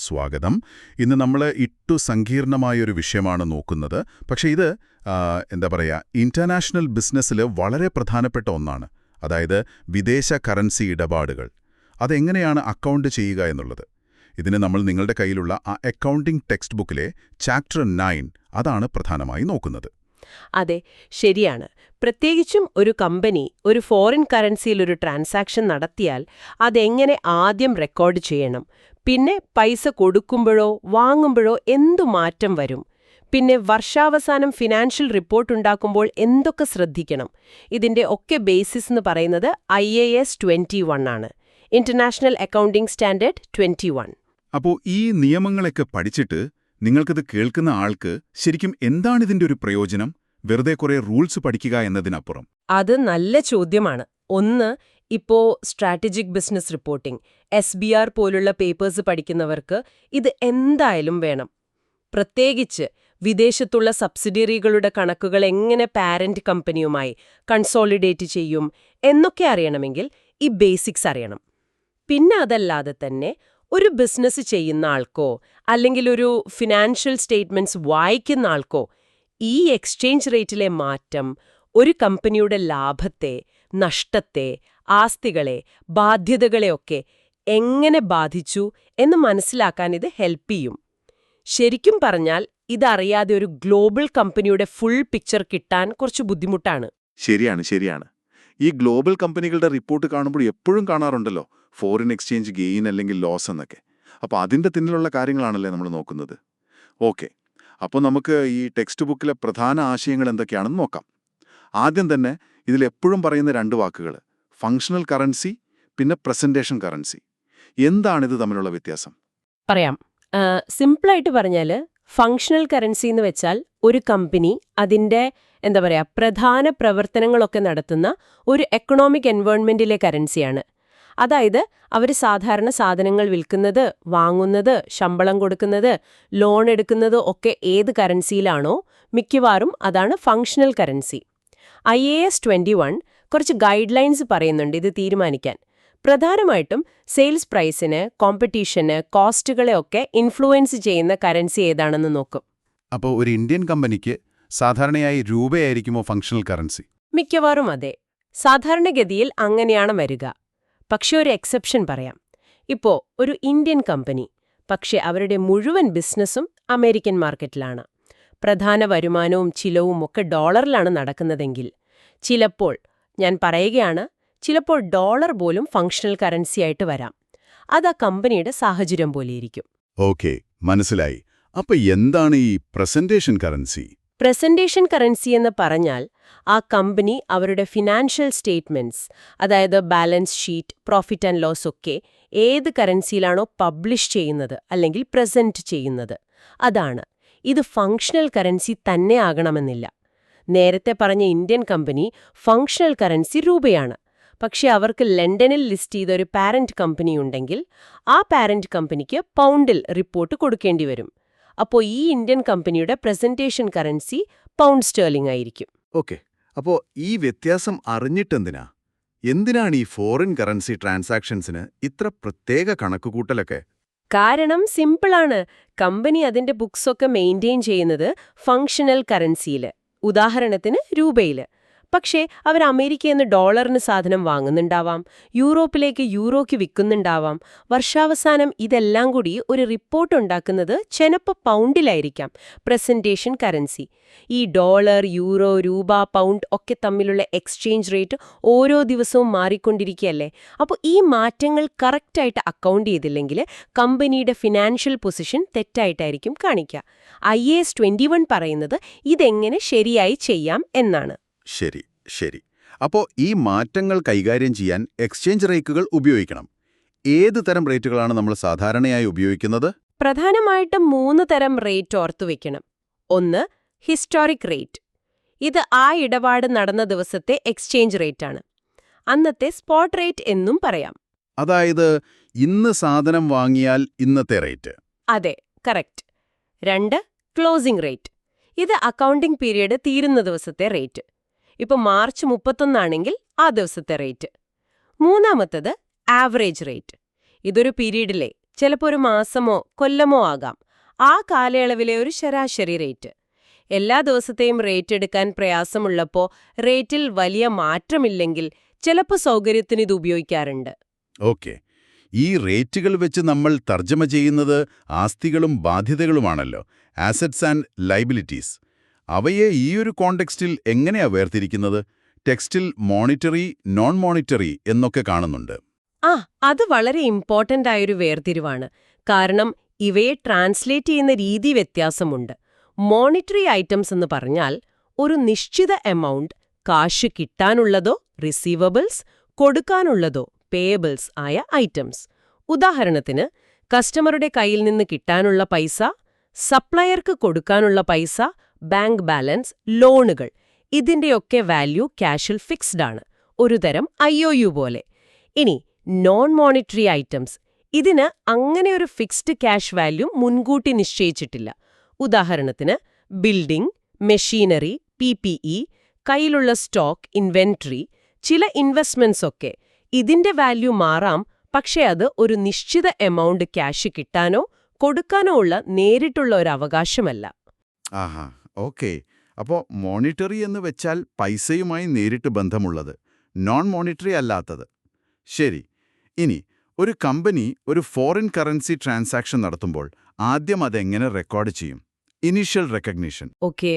സ്വാഗതം. ഇന്ന് നമ്മൾ സങ്കീർണമായൊരു വിഷയമാണ് നോക്കുന്നത്. പക്ഷേ ഇത് എന്താ പറയുക, ഇന്റർനാഷണൽ ബിസിനസ്സിൽ വളരെ പ്രധാനപ്പെട്ട ഒന്നാണ്. അതായത് വിദേശ കറൻസി ഇടപാടുകൾ. അതെങ്ങനെയാണ് അക്കൗണ്ട് ചെയ്യുക എന്നുള്ളത്. ഇതിന് നമ്മൾ നിങ്ങളുടെ കയ്യിലുള്ള ആ അക്കൗണ്ടിംഗ് ടെക്സ്റ്റ് ബുക്കിലെ ചാപ്റ്റർ 9 അതാണ് പ്രധാനമായി നോക്കുന്നത്. അതെ, ശരിയാണ്. പ്രത്യേകിച്ചും ഒരു കമ്പനി ഒരു ഫോറിൻ കറൻസിയിൽ ഒരു ട്രാൻസാക്ഷൻ നടത്തിയാൽ അതെങ്ങനെ ആദ്യം റെക്കോർഡ് ചെയ്യണം, പിന്നെ പൈസ കൊടുക്കുമ്പോഴോ വാങ്ങുമ്പോഴോ എന്തു മാറ്റം വരും, പിന്നെ വർഷാവസാനം ഫിനാൻഷ്യൽ റിപ്പോർട്ട് ഉണ്ടാക്കുമ്പോൾ എന്തൊക്കെ ശ്രദ്ധിക്കണം, ഇതിന്റെ ഒക്കെ ബേസിസ് എന്ന് പറയുന്നത് IAS 21 ആണ്, ഇന്റർനാഷണൽ അക്കൗണ്ടിംഗ് സ്റ്റാൻഡേർഡ് 21. അപ്പോൾ ഈ നിയമങ്ങളൊക്കെ പഠിച്ചിട്ട് നിങ്ങൾക്കത് കേൾക്കുന്ന ആൾക്ക് ശരിക്കും എന്താണിതിന്റെ ഒരു പ്രയോജനം? വെറുതെ കുറേ റൂൾസ് പഠിക്കുക എന്നതിനപ്പുറം. അത് നല്ല ചോദ്യമാണ്. ഒന്ന്, ഇപ്പോ സ്ട്രാറ്റജിക് ബിസിനസ് റിപ്പോർട്ടിംഗ് SBR പോലുള്ള പേപ്പേഴ്സ് പഠിക്കുന്നവർക്ക് ഇത് എന്തായാലും വേണം. പ്രത്യേകിച്ച് വിദേശത്തുള്ള സബ്സിഡിയറികളുടെ കണക്കുകൾ എങ്ങനെ പാരന്റ് കമ്പനിയുമായി കൺസോളിഡേറ്റ് ചെയ്യും എന്നൊക്കെ അറിയണമെങ്കിൽ ഈ ബേസിക്സ് അറിയണം. പിന്നെ അതല്ലാതെ തന്നെ ഒരു ബിസിനസ് ചെയ്യുന്ന ആൾക്കോ അല്ലെങ്കിൽ ഒരു ഫിനാൻഷ്യൽ സ്റ്റേറ്റ്മെന്റ്സ് വായിക്കുന്ന ആൾക്കോ ഈ എക്സ്ചേഞ്ച് റേറ്റിലെ മാറ്റം ഒരു കമ്പനിയുടെ ലാഭത്തെ, നഷ്ടത്തെ, ആസ്തികളെ, ബാധ്യതകളെയൊക്കെ എങ്ങനെ ബാധിച്ചു എന്ന് മനസ്സിലാക്കാൻ ഇത് ഹെൽപ്പ് ചെയ്യും. ശരിക്കും പറഞ്ഞാൽ ഇതറിയാതെ ഒരു ഗ്ലോബൽ കമ്പനിയുടെ ഫുൾ പിക്ചർ കിട്ടാൻ കുറച്ച് ബുദ്ധിമുട്ടാണ്. ശരിയാണ്. ഈ ഗ്ലോബൽ കമ്പനികളുടെ റിപ്പോർട്ട് കാണുമ്പോൾ എപ്പോഴും കാണാറുണ്ടല്ലോ ഫോറിൻ എക്സ്ചേഞ്ച് ഗെയിൻ അല്ലെങ്കിൽ ലോസ് എന്നൊക്കെ. അപ്പോൾ അതിൻ്റെ പിന്നിലുള്ള കാര്യങ്ങളാണല്ലേ നമ്മൾ നോക്കുന്നത്. ഓക്കെ, അപ്പോൾ നമുക്ക് ഈ ടെക്സ്റ്റ് ബുക്കിലെ പ്രധാന ആശയങ്ങൾ എന്തൊക്കെയാണെന്ന് നോക്കാം. ആദ്യം തന്നെ ഇതിലെപ്പോഴും പറയുന്ന 2 വാക്കുകൾ, ഫങ്ഷണൽ കറൻസി പിന്നെ പ്രസന്റേഷൻ കറൻസി. എന്താണിത് തമ്മിലുള്ള വ്യത്യാസം? പറയാം. സിമ്പിളായിട്ട് പറഞ്ഞാൽ ഫങ്ഷണൽ കറൻസി എന്ന് വെച്ചാൽ ഒരു കമ്പനി അതിൻ്റെ പ്രധാന പ്രവർത്തനങ്ങളൊക്കെ നടത്തുന്ന ഒരു എക്കണോമിക് എൻവയോൺമെന്റിലെ കറൻസിയാണ്. അതായത് അവർ സാധാരണ സാധനങ്ങൾ വിൽക്കുന്നത്, വാങ്ങുന്നത്, ശമ്പളം കൊടുക്കുന്നത്, ലോൺ എടുക്കുന്നത് ഒക്കെ ഏത് കറൻസിയിലാണോ മിക്കവാറും അതാണ് ഫങ്ഷണൽ കറൻസി. IAS 21 കുറച്ച് ഗൈഡ് ലൈൻസ് പറയുന്നുണ്ട് ഇത് തീരുമാനിക്കാൻ. പ്രധാനമായിട്ടും സെയിൽസ് പ്രൈസിന്, കോമ്പറ്റീഷന്, കോസ്റ്റുകളെ ഒക്കെ ഇൻഫ്ലുവൻസ് ചെയ്യുന്ന കറൻസി ഏതാണെന്ന് നോക്കും. അപ്പോൾ ഒരു ഇന്ത്യൻ കമ്പനിക്ക് സാധാരണയായി രൂപയായിരിക്കുമോ ഫങ്ഷണൽ കറൻസി? മിക്കവാറും അതെ. സാധാരണഗതിയിൽ അങ്ങനെയാണ് വരിക. പക്ഷെ ഒരു എക്സെപ്ഷൻ പറയാം. ഇപ്പോ ഒരു ഇന്ത്യൻ കമ്പനി, പക്ഷെ അവരുടെ മുഴുവൻ ബിസിനസ്സും അമേരിക്കൻ മാർക്കറ്റിലാണ്. പ്രധാന വരുമാനവും ചിലവും ഒക്കെ ഡോളറിലാണ് നടക്കുന്നതെങ്കിൽ ചിലപ്പോൾ, ഞാൻ പറയുകയാണ്, ചിലപ്പോൾ ഡോളർ പോലും ഫങ്ഷണൽ കറൻസി ആയിട്ട് വരാം. അത് ആ കമ്പനിയുടെ സാഹചര്യം പോലെയിരിക്കും. ഓക്കെ, മനസ്സിലായി. അപ്പൊ എന്താണ് ഈ പ്രസന്റേഷൻ കറൻസി? പ്രസന്റേഷൻ കറൻസി എന്ന് പറഞ്ഞാൽ ആ കമ്പനി അവരുടെ ഫിനാൻഷ്യൽ സ്റ്റേറ്റ്മെന്റ്സ്, അതായത് balance sheet, profit and loss ഒക്കെ ഏത് കറൻസിയിലാണോ പബ്ലിഷ് ചെയ്യുന്നത് അല്ലെങ്കിൽ പ്രസന്റ് ചെയ്യുന്നത് അതാണ്. ഇത് ഫങ്ഷണൽ കറൻസി തന്നെ ആകണമെന്നില്ല. നേരത്തെ പറഞ്ഞ ഇന്ത്യൻ കമ്പനി ഫങ്ഷണൽ കറൻസി രൂപയാണ്. പക്ഷെ അവർക്ക് ലണ്ടനിൽ ലിസ്റ്റ് ചെയ്ത ഒരു പാരന്റ് കമ്പനി ഉണ്ടെങ്കിൽ ആ പാരന്റ് കമ്പനിക്ക് പൗണ്ടിൽ റിപ്പോർട്ട് കൊടുക്കേണ്ടി വരും. അപ്പോൾ ഈ ഇന്ത്യൻ കമ്പനിയുടെ പ്രസന്റേഷൻ കറൻസി പൗണ്ട് സ്റ്റേർലിംഗ് ആയിരിക്കും. ഓക്കെ, അപ്പോൾ ഈ വ്യത്യാസം എന്തിനാണ് ഈ ഫോറിൻ കറൻസി ട്രാൻസാക്ഷൻസിന് ഇത്ര പ്രത്യേക കണക്കുകൂട്ടലൊക്കെ? കാരണം സിമ്പിളാണ്. കമ്പനി അതിന്റെ ബുക്സൊക്കെ മെയിൻറ്റെയിൻ ചെയ്യുന്നത് ഫങ്ഷണൽ കറൻസിയിൽ, ഉദാഹരണത്തിന് രൂപയിൽ. പക്ഷേ അവർ അമേരിക്കയിൽ നിന്ന് ഡോളറിന് സാധനം വാങ്ങുന്നുണ്ടാവാം, യൂറോപ്പിലേക്ക് യൂറോയ്ക്ക് വിൽക്കുന്നുണ്ടാവാം. വർഷാവസാനം ഇതെല്ലാം കൂടി ഒരു റിപ്പോർട്ട് ഉണ്ടാക്കുന്നത് ചിലപ്പോൾ പൗണ്ടിലായിരിക്കാം, പ്രസന്റേഷൻ കറൻസി. ഈ ഡോളർ, യൂറോ, രൂപ, പൗണ്ട് ഒക്കെ തമ്മിലുള്ള എക്സ്ചേഞ്ച് റേറ്റ് ഓരോ ദിവസവും മാറിക്കൊണ്ടിരിക്കുകയല്ലേ. അപ്പോൾ ഈ മാറ്റങ്ങൾ കറക്റ്റായിട്ട് അക്കൗണ്ട് ചെയ്തില്ലെങ്കിൽ കമ്പനിയുടെ ഫിനാൻഷ്യൽ പൊസിഷൻ തെറ്റായിട്ടായിരിക്കും കാണിക്കുക. IAS 21 പറയുന്നത് ഇതെങ്ങനെ ശരിയായി ചെയ്യാം എന്നാണ്. ശരി. അപ്പോൾ ഈ മാറ്റങ്ങൾ കൈകാര്യം ചെയ്യാൻ എക്സ്ചേഞ്ച് റേറ്റുകൾ ഉപയോഗിക്കണം. ഏത് തരം റേറ്റുകളാണ് നമ്മൾ സാധാരണയായി ഉപയോഗിക്കുന്നത്? പ്രധാനമായിട്ടും 3 തരം റേറ്റ് ഓർത്തുവെക്കണം. ഒന്ന്, ഹിസ്റ്റോറിക് റേറ്റ്. ഇത് ആ ഇടപാട് നടന്ന ദിവസത്തെ എക്സ്ചേഞ്ച് റേറ്റാണ്. അന്നത്തെ സ്പോട്ട് റേറ്റ് എന്നും പറയാം. അതായത് ഇന്ന് സാധനം വാങ്ങിയാൽ ഇന്നത്തെ റേറ്റ്. അതെ, കറക്റ്റ്. 2, closing rate. ഇത് അക്കൗണ്ടിംഗ് പീരിയഡ് തീരുന്ന ദിവസത്തെ റേറ്റ്. ഇപ്പോൾ മാർച്ച് 31 ആണെങ്കിൽ ആ ദിവസത്തെ റേറ്റ്. മൂന്നാമത്തത് ആവറേജ് റേറ്റ്. ഇതൊരു പീരീഡിലെ ചിലപ്പോൾ ഒരു മാസമോ കൊല്ലമോ ആകാം. ആ കാലയളവിലെ ഒരു ശരാശരി റേറ്റ്. എല്ലാ ദിവസത്തെയും റേറ്റ് എടുക്കാൻ പ്രയാസമുള്ളപ്പോൾ റേറ്റിൽ വലിയ മാറ്റമില്ലെങ്കിൽ ചിലപ്പോൾ സൗകര്യത്തിന് ഇത് ഉപയോഗിക്കാറുണ്ട്. ഓക്കെ. ഈ റേറ്റുകൾ വെച്ച് നമ്മൾ തർജ്ജമ ചെയ്യുന്നത് ആസ്തികളും ബാധ്യതകളുമാണല്ലോ, ആസറ്റ്സ് ആൻഡ് ലൈബിലിറ്റീസ്. അവയെ ഈയൊരു കോണ്ടെക്സ്റ്റിൽ എങ്ങനെയാ വേർതിരിക്കുന്നത്? ടെക്സ്റ്റിൽ മോണിറ്ററി, നോൺ മോണിറ്ററി എന്നൊക്കെ കാണുന്നുണ്ട്. അത് വളരെ ഇമ്പോർട്ടൻ്റ് ആയൊരു വേർതിരിവാണ്. കാരണം ഇവയെ ട്രാൻസ്ലേറ്റ് ചെയ്യുന്ന രീതി വ്യത്യാസമുണ്ട്. മോണിറ്ററി ഐറ്റംസ് എന്ന് പറഞ്ഞാൽ ഒരു നിശ്ചിത എമൗണ്ട് കാശ് കിട്ടാനുള്ളതോ റിസീവബിൾസ്, കൊടുക്കാനുള്ളതോ പേയബിൾസ് ആയ ഐറ്റംസ്. ഉദാഹരണത്തിന് കസ്റ്റമറുടെ കയ്യിൽ നിന്ന് കിട്ടാനുള്ള പൈസ, സപ്ലയർക്ക് കൊടുക്കാനുള്ള പൈസ, ബാങ്ക് ബാലൻസ്, ലോണുകൾ. ഇതിന്റെയൊക്കെ വാല്യൂ ക്യാഷിൽ ഫിക്സ്ഡ് ആണ്, ഒരുതരം IOU പോലെ. ഇനി നോൺ മോണിറ്ററി ഐറ്റംസ്, ഇതിന് അങ്ങനെ ഒരു ഫിക്സ്ഡ് ക്യാഷ് വാല്യൂ മുൻകൂട്ടി നിശ്ചയിച്ചിട്ടില്ല. ഉദാഹരണത്തിന് ബിൽഡിംഗ്, മെഷീനറി, PPE, കയ്യിലുള്ള സ്റ്റോക്ക്, ഇൻവെന്ററി, ചില ഇൻവെസ്റ്റ്മെന്റ്സ് ഒക്കെ. ഇതിന്റെ വാല്യൂ മാറാം, പക്ഷേ അത് ഒരു നിശ്ചിത എമൗണ്ട് ക്യാഷ് കിട്ടാനോ കൊടുക്കാനോ ഉള്ള നേരിട്ടുള്ള ഒരു അവകാശമല്ല. ആഹാ, ഓക്കെ. അപ്പോൾ മോണിറ്ററി എന്ന് വെച്ചാൽ പൈസയുമായി നേരിട്ട് ബന്ധമുള്ളത്, നോൺ മോണിറ്ററി അല്ലാത്തത്. ശരി. ഇനി ഒരു കമ്പനി ഒരു ഫോറിൻ കറൻസി ട്രാൻസാക്ഷൻ നടത്തുമ്പോൾ ആദ്യം അതെങ്ങനെ റെക്കോർഡ് ചെയ്യും? Initial recognition. ഓക്കെ.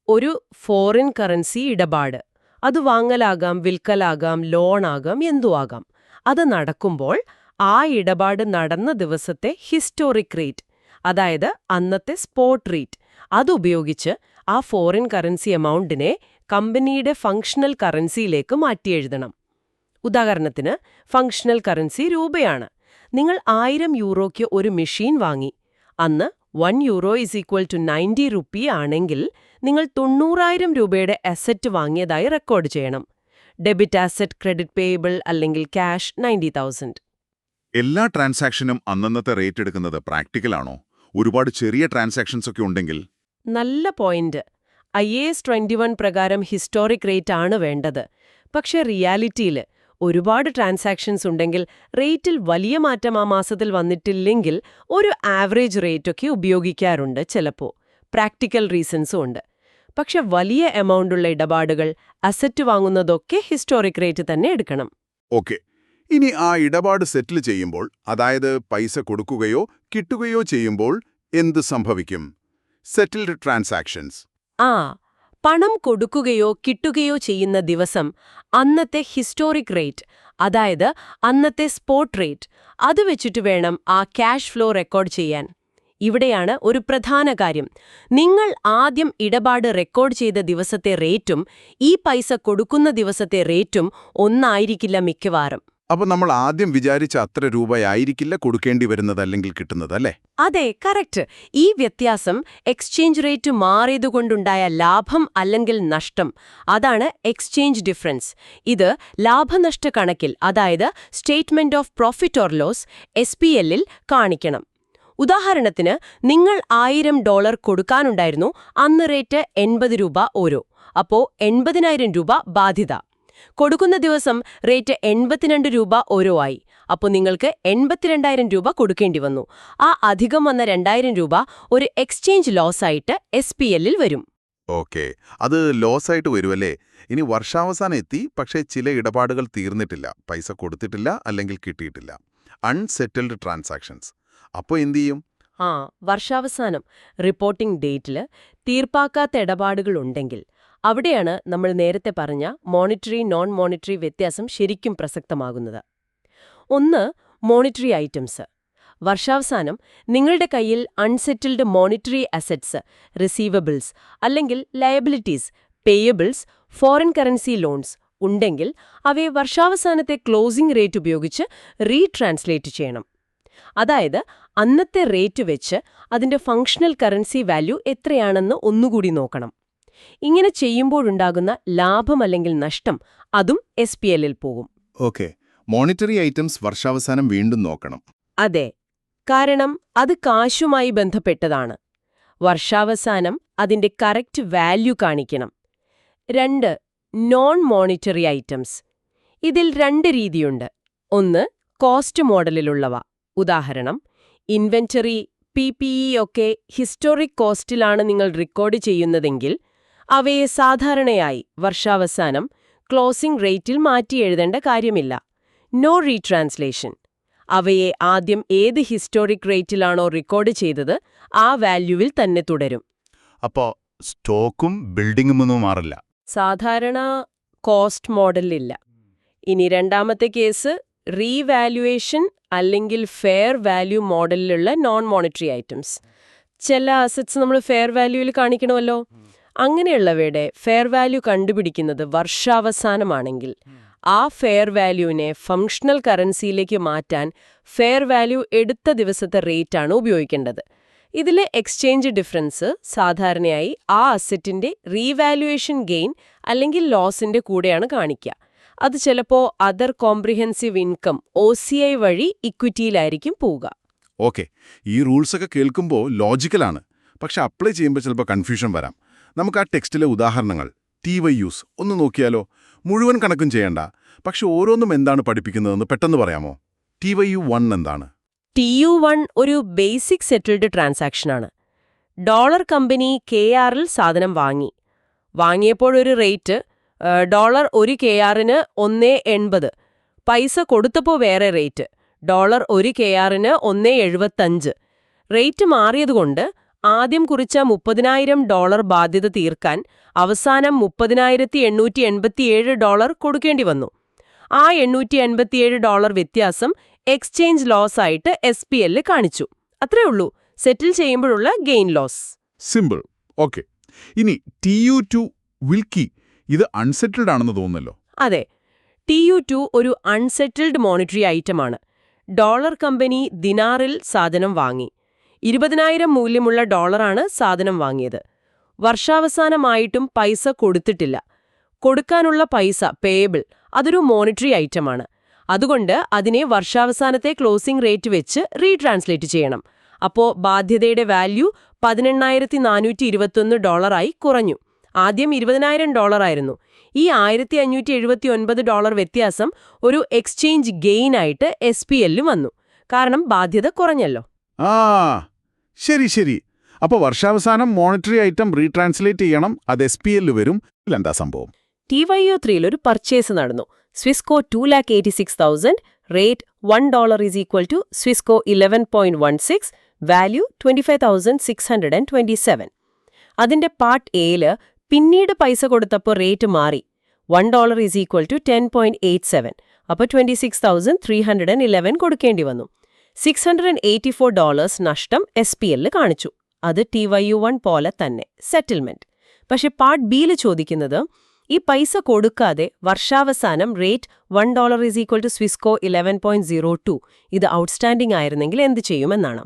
ഒരു ഫോറിൻ കറൻസി ഇടപാട്, അത് വാങ്ങലാകാം, വിൽക്കലാകാം, ലോണാകാം, എന്തുവാകാം. അത് നടക്കുമ്പോൾ ആ ഇടപാട് നടന്ന ദിവസത്തെ ഹിസ്റ്റോറിക് റേറ്റ്, അതായത് അന്നത്തെ സ്പോട്ട് റേറ്റ്, അതുപയോഗിച്ച് ആ ഫോറിൻ കറൻസി എമൗണ്ടിനെ കമ്പനിയുടെ ഫങ്ഷണൽ കറൻസിയിലേക്ക് മാറ്റിയെഴുതണം. ഉദാഹരണത്തിന് ഫങ്ഷണൽ കറൻസി രൂപയാണ്. നിങ്ങൾ 1000 യൂറോയ്ക്ക് ഒരു മെഷീൻ വാങ്ങി. അന്ന് 1 euro = 90 റുപ്പി ആണെങ്കിൽ നിങ്ങൾ 90,000 രൂപയുടെ അസറ്റ് വാങ്ങിയതായി റെക്കോർഡ് ചെയ്യണം. ഡെബിറ്റ് അസറ്റ്, ക്രെഡിറ്റ് പേയബിൾ അല്ലെങ്കിൽ ക്യാഷ് 90,000. എല്ലാ ട്രാൻസാക്ഷനും അന്നന്നത്തെ റേറ്റ് എടുക്കുന്നത് പ്രാക്ടിക്കലാണോ? ഒരുപാട് ചെറിയ ട്രാൻസാക്ഷൻസ് ഒക്കെ ഉണ്ടെങ്കിൽ? നല്ല പോയിന്റ്. IAS 21 പ്രകാരം ഹിസ്റ്റോറിക് റേറ്റ് ആണ് വേണ്ടത്. പക്ഷേ റിയാലിറ്റിയിൽ ഒരുപാട് ട്രാൻസാക്ഷൻസ് ഉണ്ടെങ്കിൽ, റേറ്റിൽ വലിയ മാറ്റം ആ മാസത്തിൽ വന്നിട്ടില്ലെങ്കിൽ ഒരു ആവറേജ് റേറ്റൊക്കെ ഉപയോഗിക്കാറുണ്ട് ചിലപ്പോൾ. പ്രാക്ടിക്കൽ റീസൺസും ഉണ്ട്. പക്ഷെ വലിയ എമൗണ്ടുള്ള ഇടപാടുകൾ, അസറ്റ് വാങ്ങുന്നതൊക്കെ ഹിസ്റ്റോറിക് റേറ്റ് തന്നെ എടുക്കണം. ഓക്കെ. ഇനി ആ ഇടപാട് സെറ്റിൽ ചെയ്യുമ്പോൾ, അതായത് പൈസ കൊടുക്കുകയോ കിട്ടുകയോ ചെയ്യുമ്പോൾ എന്ത് സംഭവിക്കും? Settled transactions. പണം കൊടുക്കുകയോ കിട്ടുകയോ ചെയ്യുന്ന ദിവസം അന്നത്തെ ഹിസ്റ്റോറിക് റേറ്റ്, അതായത് അന്നത്തെ സ്പോട്ട് റേറ്റ്, അത് വെച്ചിട്ട് വേണം ആ ക്യാഷ് ഫ്ലോ റെക്കോർഡ് ചെയ്യാൻ. ഇവിടെയാണ് ഒരു പ്രധാന കാര്യം. നിങ്ങൾ ആദ്യം ഇടപാട് റെക്കോർഡ് ചെയ്ത ദിവസത്തെ റേറ്റും ഈ പൈസ കൊടുക്കുന്ന ദിവസത്തെ റേറ്റും ഒന്നായിരിക്കില്ല മിക്കവാറും. അപ്പോൾ നമ്മൾ ആദ്യം വിചാരിച്ച അത്ര രൂപയായിരിക്കില്ല കൊടുക്കേണ്ടി വരുന്നത് അല്ലെങ്കിൽ കിട്ടുന്നത്, അല്ലേ? അതെ, കറക്റ്റ്. ഈ വ്യത്യാസം എക്സ്ചേഞ്ച് റേറ്റ് മാറിയതുകൊണ്ടുണ്ടായ ലാഭം അല്ലെങ്കിൽ നഷ്ടം, അതാണ് എക്സ്ചേഞ്ച് ഡിഫറൻസ്. ഇത് ലാഭനഷ്ട കണക്കിൽ, അതായത് statement of profit or loss SPL-ൽ കാണിക്കണം. ഉദാഹരണത്തിന് നിങ്ങൾ $1000 കൊടുക്കാനുണ്ടായിരുന്നു, അന്ന് റേറ്റ് 80 രൂപ ഓരോ. അപ്പോൾ 80,000 രൂപ ബാധ്യത. കൊടുക്കുന്ന ദിവസം റേറ്റ് 82 രൂപ ഓരോ ആയി. അപ്പോൾ നിങ്ങൾക്ക് 82,000 രൂപ കൊടുക്കേണ്ടി വന്നു. ആ അധികം വന്ന 2,000 രൂപ ഒരു എക്സ്ചേഞ്ച് ലോസ് ആയിട്ട് SPL-ൽ വരും. ഓക്കെ, അത് ലോസ് ആയിട്ട് വരുമല്ലേ? ഇനി വർഷാവസാനം എത്തി, പക്ഷേ ചില ഇടപാടുകൾ തീർന്നിട്ടില്ല, പൈസ കൊടുത്തിട്ടില്ല അല്ലെങ്കിൽ കിട്ടിയിട്ടില്ല. Unsettled transactions. അപ്പോൾ എന്തു ചെയ്യും? വർഷാവസാനം റിപ്പോർട്ടിംഗ് ഡേറ്റിൽ തീർപ്പാക്കാത്ത ഇടപാടുകളുണ്ടെങ്കിൽ അവിടെയാണ് നമ്മൾ നേരത്തെ പറഞ്ഞ മോണിറ്ററി നോൺ മോണിറ്ററി വ്യത്യാസം ശരിക്കും പ്രസക്തമാകുന്നത്. ഒന്ന്, മോണിറ്ററി ഐറ്റംസ്. വർഷാവസാനം നിങ്ങളുടെ കയ്യിൽ അൺസെറ്റിൽഡ് മോണിറ്ററി അസറ്റ്സ്, റിസീവബിൾസ് അല്ലെങ്കിൽ liabilities, payables, foreign currency loans ഉണ്ടെങ്കിൽ അവയെ വർഷാവസാനത്തെ ക്ലോസിംഗ് റേറ്റ് ഉപയോഗിച്ച് റീട്രാൻസ്ലേറ്റ് ചെയ്യണം. അതായത് അന്നത്തെ റേറ്റ് വെച്ച് അതിന്റെ ഫങ്ഷണൽ കറൻസി വാല്യൂ എത്രയാണെന്ന് ഒന്നുകൂടി നോക്കണം. ഇങ്ങനെ ചെയ്യുമ്പോഴുണ്ടാകുന്ന ലാഭം അല്ലെങ്കിൽ നഷ്ടം അതും SPL-ൽ പോകും. ഓക്കെ, മോണിറ്ററി ഐറ്റംസ് വർഷാവസാനം വീണ്ടും നോക്കണം. അതെ, കാരണം അത് കാശുമായി ബന്ധപ്പെട്ടതാണ്. വർഷാവസാനം അതിന്റെ കറക്റ്റ് വാല്യൂ കാണിക്കണം. 2, നോൺ മോണിറ്ററി ഐറ്റംസ്. ഇതിൽ 2 രീതിയുണ്ട്. ഒന്ന്, കോസ്റ്റ് മോഡലിലുള്ളവ, ഉദാഹരണം, ഇൻവെന്ററി, PPE ഒക്കെ ഹിസ്റ്റോറിക് കോസ്റ്റിലാണ് നിങ്ങൾ റെക്കോർഡ് ചെയ്യുന്നതെങ്കിൽ അവയെ സാധാരണയായി വർഷാവസാനം ക്ലോസിംഗ് റേറ്റിൽ മാറ്റി എഴുതേണ്ട കാര്യമില്ല. നോ റീട്രാൻസ്ലേഷൻ. അവയെ ആദ്യം ഏത് ഹിസ്റ്റോറിക് റേറ്റിലാണോ റെക്കോർഡ് ചെയ്തത് ആ വാല്യൂവിൽ തന്നെ തുടരും. അപ്പോൾ സ്റ്റോക്കും ബിൽഡിംഗും ഒന്നും മാറില്ല. സാധാരണ കോസ്റ്റ് മോഡലില്ല. ഇനി രണ്ടാമത്തെ കേസ് റീവാല്യുവേഷൻ അല്ലെങ്കിൽ ഫെയർ വാല്യൂ മോഡലിലുള്ള നോൺ മോണിറ്ററി ഐറ്റംസ്. ചില അസറ്റ്സ് നമ്മൾ ഫെയർ വാല്യൂവിൽ കാണിക്കണമല്ലോ. അങ്ങനെയുള്ളവയുടെ ഫെയർ വാല്യൂ കണ്ടുപിടിക്കുന്നത് വർഷാവസാനമാണെങ്കിൽ ആ ഫെയർ വാല്യൂവിനെ ഫങ്ഷണൽ കറൻസിയിലേക്ക് മാറ്റാൻ ഫെയർ വാല്യൂ എടുത്ത ദിവസത്തെ റേറ്റാണ് ഉപയോഗിക്കേണ്ടത്. ഇതിലെ എക്സ്ചേഞ്ച് ഡിഫറൻസ് സാധാരണയായി ആ അസറ്റിന്റെ റീവാല്യുവേഷൻ ഗെയിൻ അല്ലെങ്കിൽ ലോസിന്റെ കൂടെയാണ് കാണിക്കുക. അത് ചിലപ്പോൾ അതർ കോംപ്രിഹെൻസീവ് ഇൻകം OCI വഴി ഇക്വിറ്റിയിലായിരിക്കും പോവുക. ഓക്കെ, ഈ റൂൾസൊക്കെ കേൾക്കുമ്പോൾ ലോജിക്കലാണ്. പക്ഷെ അപ്ലൈ ചെയ്യുമ്പോൾ ചിലപ്പോൾ കൺഫ്യൂഷൻ വരാം. നമുക്ക് ആ ടെക്സ്റ്റിലെ ഉദാഹരണങ്ങൾ TYUs ഒന്ന് നോക്കിയാലോ? മുഴുവൻ കണക്കും ചെയ്യണ്ട, പക്ഷെ ഓരോന്നും എന്താണ് പഠിപ്പിക്കുന്നതെന്ന് പെട്ടെന്ന് പറയാമോ? TYU1 എന്താണ്? TU1 ഒരു ബേസിക് സെറ്റിൽഡ് ട്രാൻസാക്ഷനാണ്. ഡോളർ കമ്പനി KRൽ സാധനം വാങ്ങിയപ്പോഴൊരു റേറ്റ് ഡോളർ ഒരു KRന് 1.80. പൈസ കൊടുത്തപ്പോൾ വേറെ റേറ്റ് ഡോളർ ഒരു KRന് 1.75. റേറ്റ് മാറിയതുകൊണ്ട് ആദ്യം കുറിച്ച $30,000 ബാധ്യത തീർക്കാൻ അവസാനം $30,887 കൊടുക്കേണ്ടി വന്നു. ആ $887 വ്യത്യാസം എക്സ്ചേഞ്ച് ലോസ് ആയിട്ട് SPL കാണിച്ചു. അത്രേ ഉള്ളൂ സെറ്റിൽ ചെയ്യുമ്പോഴുള്ള ഗെയിൻ ലോസ്. സിമ്പിൾ. ഓക്കെ, ഇനി TU2 വിൽക്കി, ഇത് അൺസെറ്റിൽഡ് ആണെന്ന് തോന്നുന്നല്ലോ. അതെ, TU2 ഒരു അൺസെറ്റിൽഡ് മോണിറ്ററി ഐറ്റമാണ്. ഡോളർ കമ്പനി ദിനാറിൽ സാധനം വാങ്ങി. 20,000 മൂല്യമുള്ള ഡോളറാണ് സാധനം വാങ്ങിയത്. വർഷാവസാനമായിട്ടും പൈസ കൊടുത്തിട്ടില്ല. കൊടുക്കാനുള്ള പൈസ പേയബിൾ, അതൊരു മോണിറ്ററി ഐറ്റമാണ്. അതുകൊണ്ട് അതിനെ വർഷാവസാനത്തെ ക്ലോസിംഗ് റേറ്റ് വെച്ച് റീട്രാൻസ്ലേറ്റ് ചെയ്യണം. അപ്പോൾ ബാധ്യതയുടെ വാല്യൂ $18,421 കുറഞ്ഞു. ആദ്യം $20,000 ആയിരുന്നു. ഈ $1,579 വ്യത്യാസം ഒരു എക്സ്ചേഞ്ച് ഗെയിൻ ആയിട്ട് SPL വന്നു. കാരണം ബാധ്യത കുറഞ്ഞല്ലോ. ആ ശരി. അപ്പോൾ വർഷാവസാനം മോണിറ്ററി ഐറ്റം റീട്രാൻസ്ലേറ്റ് ചെയ്യണം, അത് SPL വരും. ഇതെന്താ സംഭവം? TYU3 ഒരു പർച്ചേസ് നടന്നു. സ്വിസ്കോ 2,86,000, റേറ്റ് $1 സ്വിസ്കോ 11.16, വാല്യൂ 25,627. അതിന്റെ പാർട്ട് എയില് പിന്നീട് പൈസ കൊടുത്തപ്പോൾ റേറ്റ് മാറി. $1 10.87, അപ്പോൾ 26,311 കൊടുക്കേണ്ടി വന്നു. $684 നഷ്ടം SPL കാണിച്ചു. അത് TYU1 പോലെ തന്നെ സെറ്റിൽമെന്റ്. പക്ഷെ പാർട്ട് ബിയിൽ ചോദിക്കുന്നത് ഈ പൈസ കൊടുക്കാതെ വർഷാവസാനം റേറ്റ് $1 സ്വിസ്കോ 11.02 ഇത് ഔട്ട്സ്റ്റാൻഡിംഗ് ആയിരുന്നെങ്കിൽ എന്ത് ചെയ്യുമെന്നാണ്.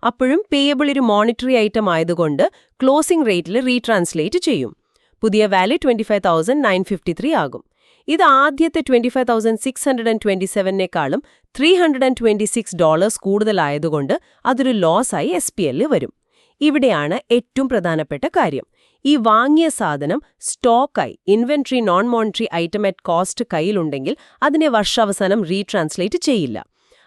അപ്പോഴും പേയബിൾ ഒരു മോണിറ്ററി ഐറ്റം ആയതുകൊണ്ട് ക്ലോസിംഗ് റേറ്റിൽ റീട്രാൻസ്ലേറ്റ് ചെയ്യും. പുതിയ വാല്യൂ 25,953 ആകും. ഇത് ആദ്യത്തെ 25,627നേക്കാളും $326 കൂടുതലായതുകൊണ്ട് അതൊരു ലോസായി SPL വരും. ഇവിടെയാണ് ഏറ്റവും പ്രധാനപ്പെട്ട കാര്യം. ഈ വാങ്ങിയ സാധനം സ്റ്റോക്കായി inventory non monetary item at cost കയ്യിലുണ്ടെങ്കിൽ അതിനെ വർഷാവസാനം റീട്രാൻസ്ലേറ്റ് ചെയ്യില്ല.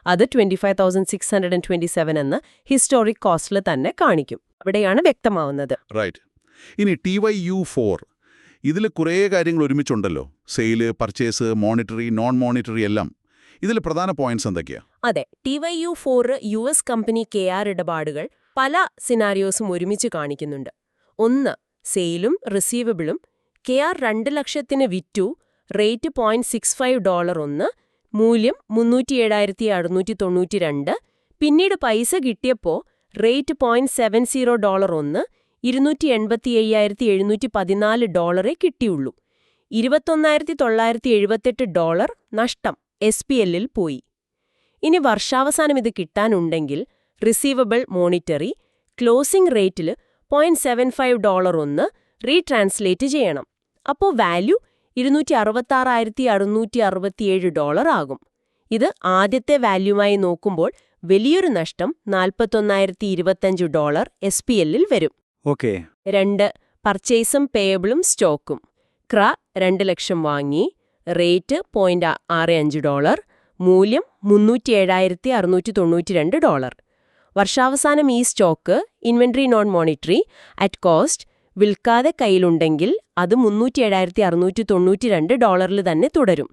അത് 25,627 എന്ന് ഹിസ്റ്റോറിക് കോസ്റ്റിൽ തന്നെ കാണിക്കും. അവിടെയാണ് വ്യക്തമാവുന്നത്. റൈറ്റ്. ഇനി TYU4, ഇതിൽ കുറേ കാര്യങ്ങൾ ഒരുമിച്ചുണ്ടല്ലോ. Sale, purchase, monetary, non monetary എല്ലാം. ഇതിൽ പ്രധാന പോയിന്റ്സ് എന്തൊക്കെയാ? അതെ, TYU4 US കമ്പനി KR ഇടപാടുകൾ പല സിനാരിയോസും ഒരുമിച്ച് കാണിക്കുന്നുണ്ട്. ഒന്ന്, സെയിലും റിസീവബിളും. KR 2,00,000 വിറ്റു, റേറ്റ് $0.65 ഒന്ന്, മൂല്യം $307,692. പിന്നീട് പൈസ കിട്ടിയപ്പോൾ റേറ്റ് $0.70 ഒന്ന്, $285,714 കിട്ടിയുള്ളൂ. $21,978 നഷ്ടം SPLൽ പോയി. ഇനി വർഷാവസാനം ഇത് കിട്ടാനുണ്ടെങ്കിൽ റിസീവബിൾ മോണിറ്ററി ക്ലോസിംഗ് റേറ്റിൽ $0.75 ഒന്ന് റീട്രാൻസ്ലേറ്റ് ചെയ്യണം. അപ്പോൾ വാല്യൂ $266,667 ആകും. ഇത് ആദ്യത്തെ വാല്യൂമായി നോക്കുമ്പോൾ വലിയൊരു നഷ്ടം $41,025 SPLൽ വരും. ഓക്കെ. 2, പർച്ചേസും പേയബിളും സ്റ്റോക്കും. ക്ര 2,00,000 വാങ്ങി, റേറ്റ് $0.65, മൂല്യം $307,692. വർഷാവസാനം ഈ stock inventory non monetary at cost വിൽക്കാതെ കയ്യിലുണ്ടെങ്കിൽ അത് $307,692 തന്നെ തുടരും.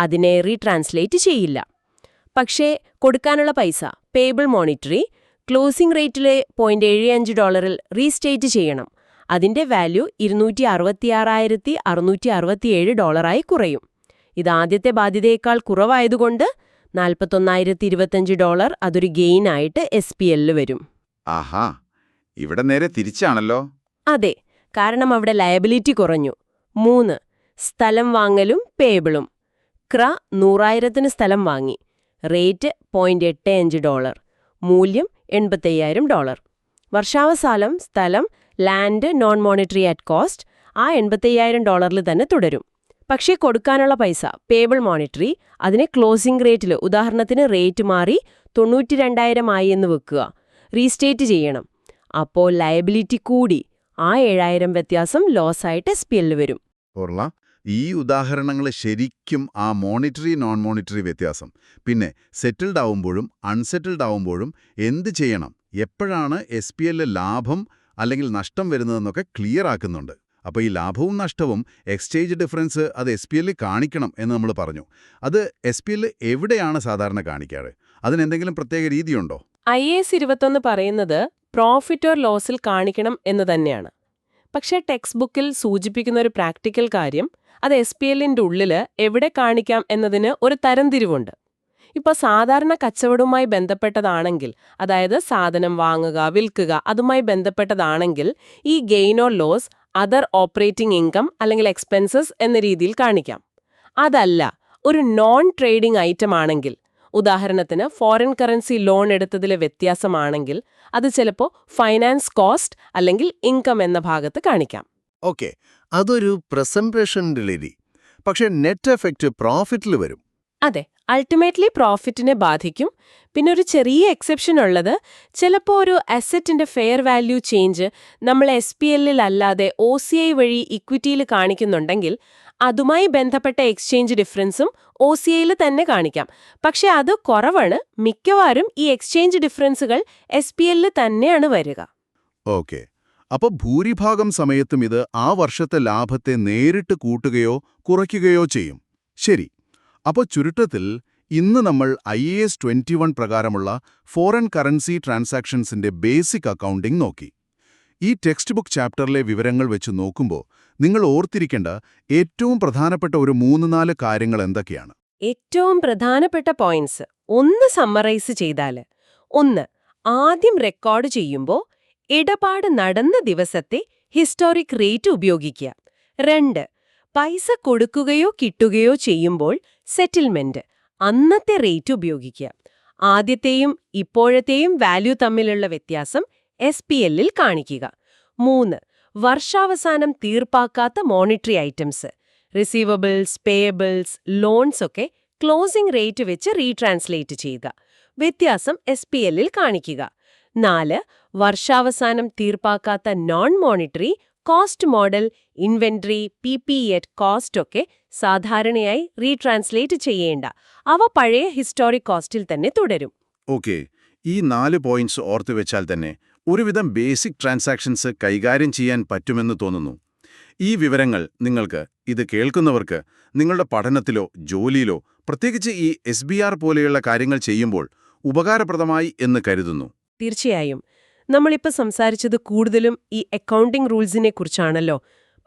അതിനെ റീട്രാൻസ്ലേറ്റ് ചെയ്യില്ല. പക്ഷേ കൊടുക്കാനുള്ള പൈസ പേബിൾ മോണിറ്ററി ക്ലോസിംഗ് റേറ്റിലെ $0.75 റീസ്റ്റേറ്റ് ചെയ്യണം. അതിന്റെ വാല്യൂ $266,667 കുറയും. ഇത് ആദ്യത്തെ ബാധ്യതയേക്കാൾ കുറവായതുകൊണ്ട് $41,025 അതൊരു ഗെയിനായിട്ട് SPL വരും. ആഹാ, ഇവിടെ നേരെ തിരിച്ചാണല്ലോ. അതെ, കാരണം അവിടെ ലയബിലിറ്റി കുറഞ്ഞു. 3. സ്ഥലം വാങ്ങലും പേബിളും. ക്ര 100,000 സ്ഥലം വാങ്ങി. റേറ്റ് $0.85. മൂല്യം $85,000. വർഷാവസാനം സ്ഥലം land non monetary at cost ആ $85,000 തന്നെ തുടരും. പക്ഷേ കൊടുക്കാനുള്ള പൈസ പേബിൾ മോണിറ്ററി അതിനെ ക്ലോസിംഗ് റേറ്റിൽ ഉദാഹരണത്തിന് റേറ്റ് മാറി 92,000 ആയി എന്ന് വെക്കുക. റീസ്റ്റേറ്റ് ചെയ്യണം. അപ്പോൾ ലയബിലിറ്റി കൂടി. ആ 7,000 വ്യത്യാസം ലോസായിട്ട് SPL വരും. ഓർല, ഈ ഉദാഹരണങ്ങൾ ശരിക്കും ആ മോണിറ്ററി നോൺ മോണിറ്ററി വ്യത്യാസം, പിന്നെ സെറ്റിൽഡ് ആവുമ്പോഴും അൺസെറ്റിൽഡ് ആവുമ്പോഴും എന്ത് ചെയ്യണം, എപ്പോഴാണ് SPL ലാഭം അല്ലെങ്കിൽ നഷ്ടം വരുന്നതെന്നൊക്കെ ക്ലിയർ ആക്കുന്നുണ്ട്. അപ്പോൾ ഈ ലാഭവും നഷ്ടവും എക്സ്ചേഞ്ച് ഡിഫറൻസ് അത് SPL കാണിക്കണം എന്ന് നമ്മൾ പറഞ്ഞു. അത് SPL എവിടെയാണ് സാധാരണ കാണിക്കാറ്? അതിനെന്തെങ്കിലും പ്രത്യേക രീതിയുണ്ടോ? IAS 21 പറയുന്നത് പ്രോഫിറ്റ് ഓർ ലോസിൽ കാണിക്കണം എന്ന് തന്നെയാണ്. പക്ഷേ ടെക്സ്റ്റ് ബുക്കിൽ സൂചിപ്പിക്കുന്ന ഒരു പ്രാക്ടിക്കൽ കാര്യം അത് SPLന്റെ ഉള്ളിൽ എവിടെ കാണിക്കാം എന്നതിന് ഒരു തരംതിരിവുണ്ട്. ഇപ്പോൾ സാധാരണ കച്ചവടവുമായി ബന്ധപ്പെട്ടതാണെങ്കിൽ, അതായത് സാധനം വാങ്ങുക വിൽക്കുക അതുമായി ബന്ധപ്പെട്ടതാണെങ്കിൽ ഈ gain or loss other operating income അല്ലെങ്കിൽ എക്സ്പെൻസസ് എന്ന രീതിയിൽ കാണിക്കാം. അതല്ല, ഒരു നോൺ ട്രേഡിംഗ് ഐറ്റം ആണെങ്കിൽ, ഉദാഹരണത്തിന് ഫോറിൻ കറൻസി ലോൺ എടുത്തതിലെ വ്യത്യാസമാണെങ്കിൽ അത് ചിലപ്പോൾ ഫൈനാൻസ് കോസ്റ്റ് അല്ലെങ്കിൽ ഇൻകം എന്ന ഭാഗത്ത് കാണിക്കാം. ഓക്കെ, അതൊരു പ്രസന്റേഷന്റെ രീതി. പക്ഷേ നെറ്റ് എഫക്റ്റ് പ്രോഫിറ്റിൽ വരും. അതെ, അൾട്ടിമേറ്റ്ലി പ്രോഫിറ്റിനെ ബാധിക്കും. പിന്നെ ഒരു ചെറിയ എക്സെപ്ഷൻ ഉള്ളത്, ചിലപ്പോൾ ഒരു അസറ്റിന്റെ ഫെയർ വാല്യൂ ചേഞ്ച് നമ്മൾ SPL അല്ലാതെ OCI വഴി ഇക്വിറ്റിയിൽ കാണിക്കുന്നുണ്ടെങ്കിൽ അതുമായി ബന്ധപ്പെട്ട എക്സ്ചേഞ്ച് ഡിഫറൻസും OCIയിൽ തന്നെ കാണിക്കാം. പക്ഷെ അത് കുറവാണ്. മിക്കവാറും ഈ എക്സ്ചേഞ്ച് ഡിഫറൻസുകൾ SPL തന്നെയാണ് വരിക. ഓക്കെ, അപ്പോൾ ഭൂരിഭാഗം സമയത്തും ഇത് ആ വർഷത്തെ ലാഭത്തെ നേരിട്ട് കൂട്ടുകയോ കുറയ്ക്കുകയോ ചെയ്യും. ശരി, അപ്പോൾ ചുരുക്കത്തിൽ ഇന്ന് നമ്മൾ IAS 21 പ്രകാരമുള്ള ഫോറിൻ കറൻസി ട്രാൻസാക്ഷൻസിന്റെ ബേസിക് അക്കൗണ്ടിംഗ് നോക്കി. ഈ ടെക്സ്റ്റ് ബുക്ക് ചാപ്റ്ററിലെ വിവരങ്ങൾ വെച്ച് നോക്കുമ്പോൾ നിങ്ങൾ ഓർത്തിരിക്കേണ്ട ഏറ്റവും പ്രധാനപ്പെട്ട ഒരു 3-4 കാര്യങ്ങൾ എന്തൊക്കെയാണ്? ഏറ്റവും പ്രധാനപ്പെട്ട പോയിന്റ്സ് ഒന്ന് സമ്മറൈസ് ചെയ്താൽ, 1. ആദ്യം റെക്കോർഡ് ചെയ്യുമ്പോൾ ഇടപാട് നടന്ന ദിവസത്തെ ഹിസ്റ്റോറിക് റേറ്റ് ഉപയോഗിക്കുക. 2. പൈസ കൊടുക്കുകയോ കിട്ടുകയോ ചെയ്യുമ്പോൾ സെറ്റിൽമെന്റ് അന്നത്തെ റേറ്റ് ഉപയോഗിക്കുക. ആദ്യത്തെയും ഇപ്പോഴത്തെയും വാല്യൂ തമ്മിലുള്ള വ്യത്യാസം SPLൽ കാണിക്കുക. 3. വർഷാവസാനം തീർപ്പാക്കാത്ത monetary items receivables, payables, loans ഒക്കെ ക്ലോസിംഗ് റേറ്റ് വെച്ച് റീട്രാൻസ്ലേറ്റ് ചെയ്യുക. വ്യത്യാസം SPLൽ കാണിക്കുക. 4. വർഷാവസാനം തീർപ്പാക്കാത്ത non monetary cost model, inventory, PPE at cost ഒക്കെ സാധാരണയായി റീട്രാൻസ്ലേറ്റ് ചെയ്യേണ്ട. അവ പഴയ ഹിസ്റ്റോറിക് കോസ്റ്റിൽ തന്നെ തുടരും. ഓക്കെ, ഈ 4 പോയിന്റ്സ് ഓർത്തുവെച്ചാൽ തന്നെ ഒരുവിധം ബേസിക് ട്രാൻസാക്ഷൻസ് കൈകാര്യം ചെയ്യാൻ പറ്റുമെന്ന് തോന്നുന്നു. ഈ വിവരങ്ങൾ നിങ്ങൾക്ക്, ഇത് കേൾക്കുന്നവർക്ക്, നിങ്ങളുടെ പഠനത്തിലോ ജോലിയിലോ പ്രത്യേകിച്ച് ഈ SBR പോലെയുള്ള കാര്യങ്ങൾ ചെയ്യുമ്പോൾ ഉപകാരപ്രദമായി എന്ന് കരുതുന്നു. തീർച്ചയായും. നമ്മളിപ്പോൾ സംസാരിച്ചത് കൂടുതലും ഈ അക്കൗണ്ടിംഗ് റൂൾസിനെ കുറിച്ചാണല്ലോ.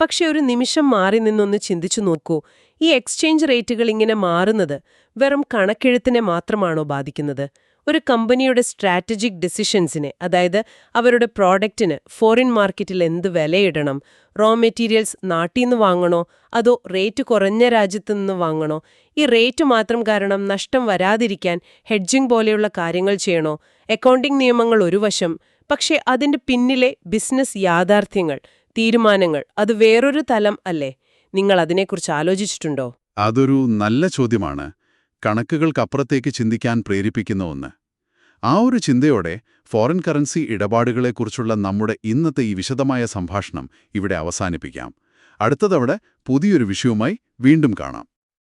പക്ഷെ ഒരു നിമിഷം മാറി നിന്നൊന്ന് ചിന്തിച്ചു നോക്കൂ. ഈ എക്സ്ചേഞ്ച് റേറ്റുകൾ ഇങ്ങനെ മാറുന്നത് വെറും കണക്കെഴുത്തിനെ മാത്രമാണോ ബാധിക്കുന്നത്? ഒരു കമ്പനിയുടെ സ്ട്രാറ്റജിക് ഡിസിഷൻസിനെ, അതായത് അവരുടെ പ്രോഡക്റ്റിന് ഫോറിൻ മാർക്കറ്റിൽ എന്ത് വിലയിടണം, റോ മെറ്റീരിയൽസ് നാട്ടിൽ നിന്ന് വാങ്ങണോ അതോ റേറ്റ് കുറഞ്ഞ രാജ്യത്തു നിന്ന് വാങ്ങണോ, ഈ റേറ്റ് മാത്രം കാരണം നഷ്ടം വരാതിരിക്കാൻ ഹെഡ്ജിംഗ് പോലെയുള്ള കാര്യങ്ങൾ ചെയ്യണോ? അക്കൗണ്ടിംഗ് നിയമങ്ങൾ ഒരു വശം, പക്ഷേ അതിന്റെ പിന്നിലെ ബിസിനസ് യാഥാർത്ഥ്യങ്ങൾ, തീരുമാനങ്ങൾ അത് വേറൊരു തലം അല്ലേ? നിങ്ങൾ അതിനെക്കുറിച്ച് ആലോചിച്ചിട്ടുണ്ടോ? അതൊരു നല്ല ചോദ്യമാണ്. കണക്കുകൾക്കപ്പുറത്തേക്ക് ചിന്തിക്കാൻ പ്രേരിപ്പിക്കുന്ന ഒന്ന്. ആ ഒരു ചിന്തയോടെ ഫോറിൻ കറൻസി ഇടപാടുകളെക്കുറിച്ചുള്ള നമ്മുടെ ഇന്നത്തെ ഈ വിശദമായ സംഭാഷണം ഇവിടെ അവസാനിപ്പിക്കാം. അടുത്ത തവണ പുതിയൊരു വിഷയവുമായി വീണ്ടും കാണാം.